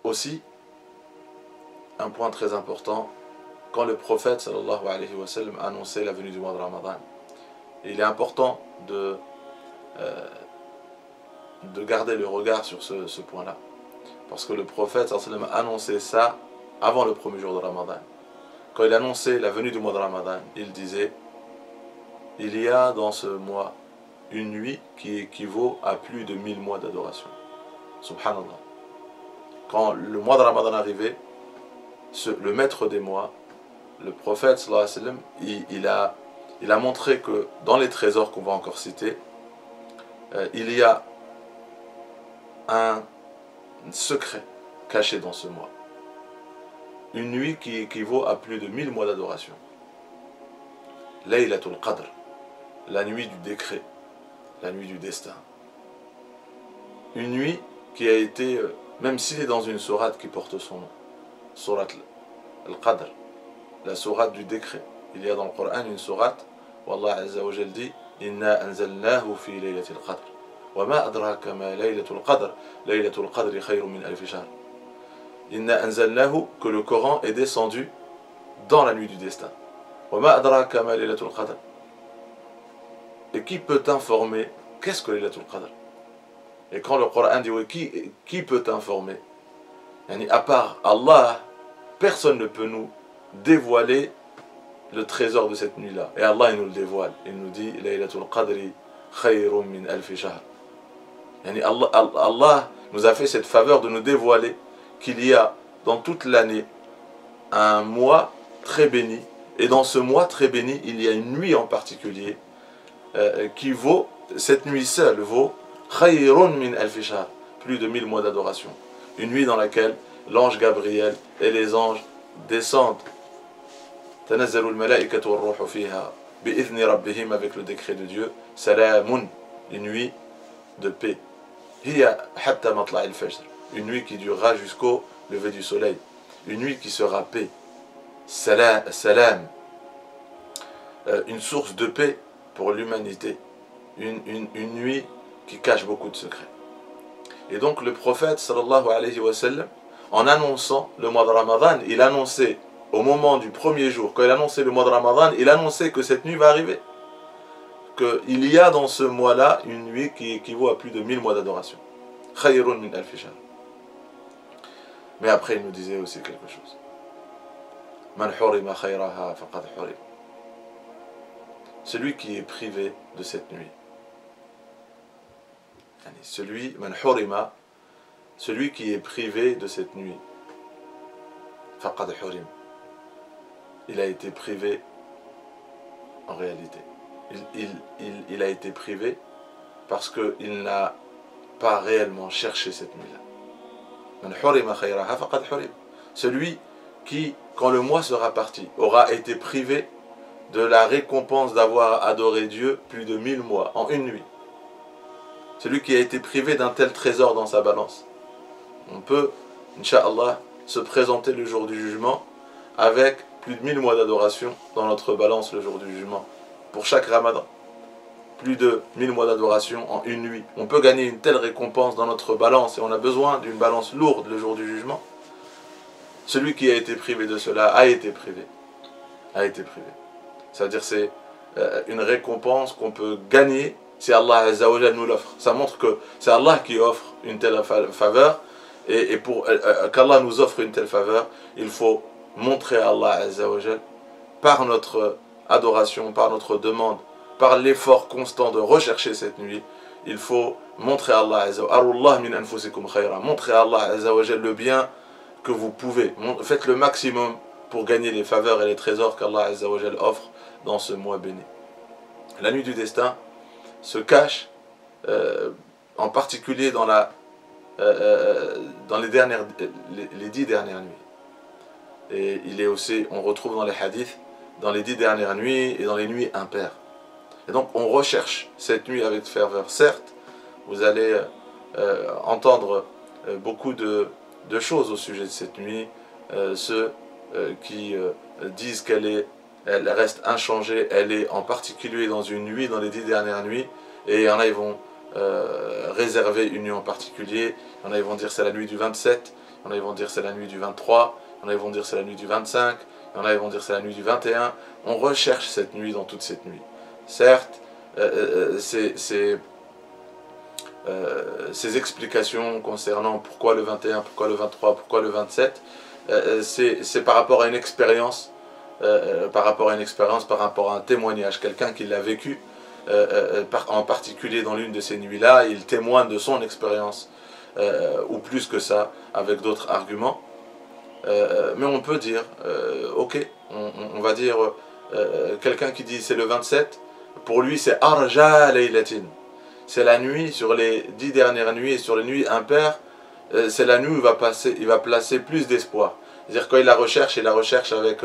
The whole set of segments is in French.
aussi, un point très important, quand le prophète sallallahu alayhi wa sallam annonçait la venue du mois de Ramadan, il est important de garder le regard sur ce point-là. Parce que le prophète sallallahu alayhi wa sallam annonçait ça avant le premier jour de Ramadan. Quand il annonçait la venue du mois de Ramadan, il disait: il y a dans ce mois une nuit qui équivaut à plus de 1000 mois d'adoration. Subhanallah. Quand le mois de Ramadan arrivait, le maître des mois, le prophète sallallahu alayhi wa sallam, il a montré que dans les trésors qu'on va encore citer, il y a un secret caché dans ce mois. Une nuit qui équivaut à plus de 1000 mois d'adoration. Laylatul Qadr, la nuit du décret, la nuit du destin. Une nuit qui a été, même s'il est dans une sourate qui porte son nom, sourate al-Qadr, la sourate du décret. Il y a dans le Coran une sourate où Allah Azza wa Jal dit: Inna anzalnahu fi laylatil qadr. Wa ma adraka ma laylatul qadr. Laylatul qadri khayrun min alfi shahr. Inna anzalnahu, que le Coran est descendu dans la nuit du destin. Wa ma adraka ma laylatul qadr. Et qui peut t'informer qu'est-ce que laylatul qadr? Et quand le Coran dit oui, qui peut t'informer? À part Allah, personne ne peut nous dévoiler le trésor de cette nuit-là. Et Allah, il nous le dévoile. Il nous dit: Laylatul Qadri khayrun min alfi shahr. Allah nous a fait cette faveur de nous dévoiler qu'il y a dans toute l'année un mois très béni. Et dans ce mois très béni, il y a une nuit en particulier qui vaut, cette nuit seule vaut khayrun min alfi shahr, plus de 1000 mois d'adoration. Une nuit dans laquelle l'ange Gabriel et les anges descendent. تنزل الملائكة والروح فيها بإذن ربهم, avec le décret de Dieu. Salamun, une nuit de paix. Hiya hatta matla' al-fajr, une nuit qui durera jusqu'au lever du soleil. Une nuit qui sera paix. Salam, une source de paix pour l'humanité. Une nuit qui cache beaucoup de secrets. Et donc le prophète sallallahu alayhi wa sallam, en annonçant le mois de Ramadan, il annonçait au moment du premier jour, quand il annonçait le mois de Ramadan, il annonçait que cette nuit va arriver. Qu'il y a dans ce mois-là une nuit qui équivaut à plus de 1000 mois d'adoration. Khayrun min alfi shahr. Mais après il nous disait aussi quelque chose. Man hurima khayraha faqad hurim. Celui qui est privé de cette nuit. Man hurima, celui qui est privé de cette nuit. Faqad hurim. Il a été privé en réalité. Il a été privé parce qu'il n'a pas réellement cherché cette nuit-là. Celui qui, quand le mois sera parti, aura été privé de la récompense d'avoir adoré Dieu plus de 1000 mois en une nuit. Celui qui a été privé d'un tel trésor dans sa balance. On peut, Inch'Allah, se présenter le jour du jugement avec plus de 1000 mois d'adoration dans notre balance le jour du jugement. Pour chaque Ramadan. Plus de 1000 mois d'adoration en une nuit. On peut gagner une telle récompense dans notre balance et on a besoin d'une balance lourde le jour du jugement. Celui qui a été privé de cela a été privé. A été privé. C'est-à-dire c'est une récompense qu'on peut gagner si Allah Azza wa Jal nous l'offre. Ça montre que c'est Allah qui offre une telle faveur et pour qu'Allah nous offre une telle faveur, il faut montrer à Allah Azza wa Jal par notre adoration, par notre demande, par l'effort constant de rechercher cette nuit. Il faut montrer à Allah Azza wa Jal, montrer à Allah Azza wa Jal le bien que vous pouvez. Faites le maximum pour gagner les faveurs et les trésors qu'Allah Azza wa Jal offre dans ce mois béni. La nuit du destin se cache en particulier dans les 10 dernières nuits. Et il est aussi, on retrouve dans les hadiths, dans les 10 dernières nuits et dans les nuits impaires. Et donc on recherche cette nuit avec ferveur. Certes, vous allez entendre beaucoup de choses au sujet de cette nuit. Ceux qui disent qu'elle reste inchangée, elle est en particulier dans une nuit, dans les 10 dernières nuits. Et il y en a, ils vont réserver une nuit en particulier. Il y en a qui vont dire c'est la nuit du 27, il y en a qui vont dire c'est la nuit du 23, il y en a qui vont dire c'est la nuit du 25, il y en a qui vont dire c'est la nuit du 21. On recherche cette nuit dans toute cette nuit. Certes, ces explications concernant pourquoi le 21, pourquoi le 23, pourquoi le 27, c'est par rapport à une expérience, par rapport à un témoignage, quelqu'un qui l'a vécu, en particulier dans l'une de ces nuits-là, il témoigne de son expérience, ou plus que ça, avec d'autres arguments. Mais on peut dire, ok, on va dire, quelqu'un qui dit c'est le 27, pour lui c'est Arja Laylatin. C'est la nuit, sur les 10 dernières nuits et sur les nuits impaires, c'est la nuit où il va placer plus d'espoir. C'est-à-dire quand il la recherche avec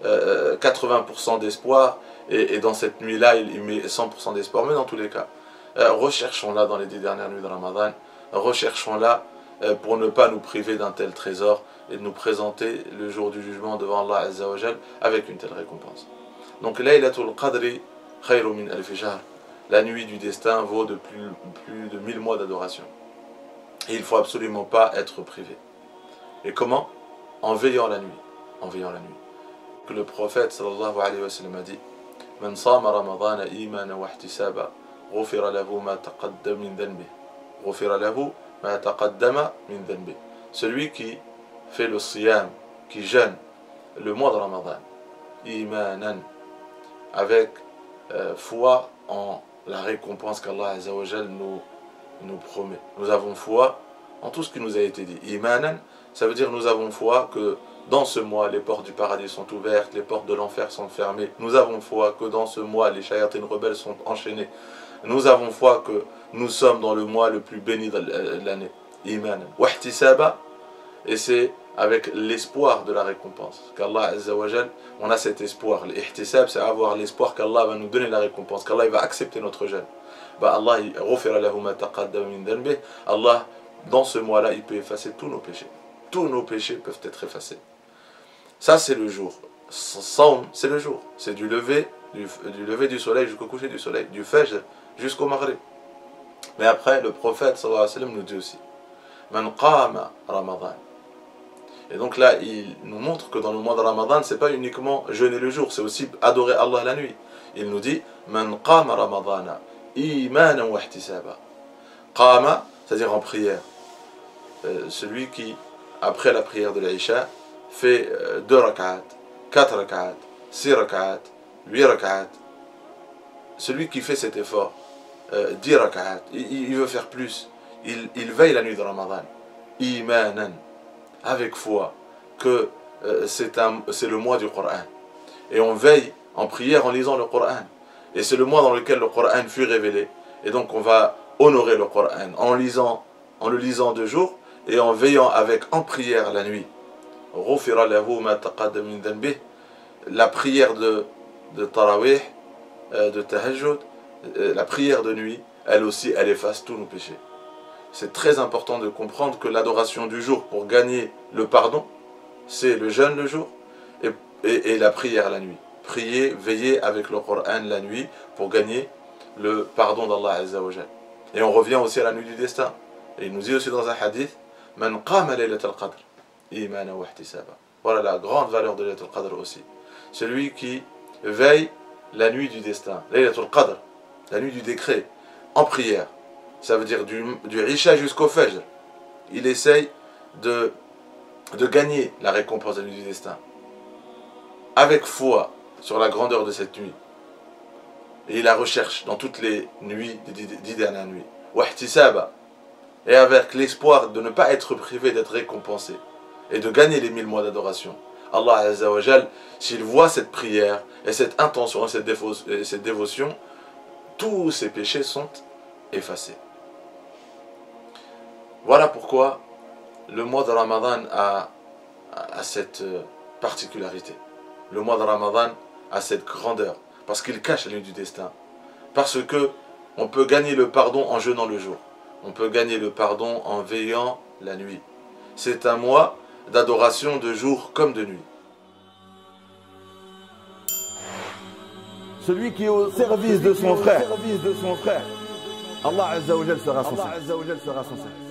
80% d'espoir, et dans cette nuit-là, il met 100% d'espoir, mais dans tous les cas, recherchons-la dans les 10 dernières nuits de Ramadan, recherchons-la pour ne pas nous priver d'un tel trésor et de nous présenter le jour du jugement devant Allah Azza wa Jal avec une telle récompense. Donc, Laylatul Qadri khayru min alfi shahr. La nuit du destin vaut de plus de 1000 mois d'adoration. Et il ne faut absolument pas être privé. Et comment? En veillant la nuit. En veillant la nuit. Que le prophète sallallahu alayhi wa sallam a dit: Man sama Ramadana imana wa ihtisaba, ghufira lahu ma taqaddama min dhanbi. Ghufira lahu ma taqaddama min dhanbi. Celui qui fait le siyam, qui jeûne le mois de Ramadan, imanan, avec foi en la récompense qu'Allah Azza wa Jal nous promet. Nous avons foi en tout ce qui nous a été dit. Imanan, ça veut dire nous avons foi que dans ce mois, les portes du paradis sont ouvertes, les portes de l'enfer sont fermées. Nous avons foi que dans ce mois, les shayatines rebelles sont enchaînées. Nous avons foi que nous sommes dans le mois le plus béni de l'année. Imanan. Wahtisaba, et c'est avec l'espoir de la récompense. Qu'Allah Azza wa Jal, on a cet espoir. L'ihtisab, c'est avoir l'espoir qu'Allah va nous donner la récompense, qu'Allah va accepter notre jeûne. Allah, Allah, dans ce mois-là, il peut effacer tous nos péchés. Tous nos péchés peuvent être effacés. Ça, c'est le jour. Saum, c'est le jour. C'est du lever du soleil jusqu'au coucher du soleil, du fajr jusqu'au maghrib. Mais après, le prophète sallallahu alayhi wa sallam nous dit aussi: Man qama Ramadan. Et donc là, il nous montre que dans le mois de Ramadan, c'est pas uniquement jeûner le jour, c'est aussi adorer Allah la nuit. Il nous dit: Man qama Ramadana imanan wa ihtisaba. Qama, c'est-à-dire en prière. Celui qui, après la prière de l'Aïcha, fait 2 rak'at, 4 rak'at, 6 rak'at, 8 rak'at. Celui qui fait cet effort, 10 rak'at, il veut faire plus. Il veille la nuit de Ramadan. Imanan, avec foi, que c'est le mois du Coran. Et on veille en prière en lisant le Coran. Et c'est le mois dans lequel le Coran fut révélé. Et donc on va honorer le Coran en le lisant de jour et en veillant en prière la nuit. La prière de Tarawih, de Tahajjud, la prière de nuit, elle aussi, elle efface tous nos péchés. C'est très important de comprendre que l'adoration du jour pour gagner le pardon, c'est le jeûne le jour et la prière la nuit. Prier, veiller avec le Coran la nuit pour gagner le pardon d'Allah Azza wa Jal. Et on revient aussi à la nuit du destin. Et il nous dit aussi dans un hadith: Man qama laylatul qadr imana wa ihtisaba. Voilà la grande valeur de laylatul qadr aussi. Celui qui veille la nuit du destin, laylatul qadr, la nuit du décret, en prière. Ça veut dire du Isha jusqu'au Fajr. Il essaye de gagner la récompense de la nuit du destin. Avec foi sur la grandeur de cette nuit. Et il la recherche dans toutes les nuits, les 10 dernières nuits. Wahtisaba. Et avec l'espoir de ne pas être privé d'être récompensé. Et de gagner les 1000 mois d'adoration. Allah Azza wa Jal, s'il voit cette prière et cette intention et cette dévotion, tous ses péchés sont effacés. Voilà pourquoi le mois de Ramadan a cette particularité. Le mois de Ramadan a cette grandeur. Parce qu'il cache la nuit du destin. Parce que on peut gagner le pardon en jeûnant le jour. On peut gagner le pardon en veillant la nuit. C'est un mois d'adoration de jour comme de nuit. Celui qui est au service de son frère, Allah Azza wa Jal sera censé.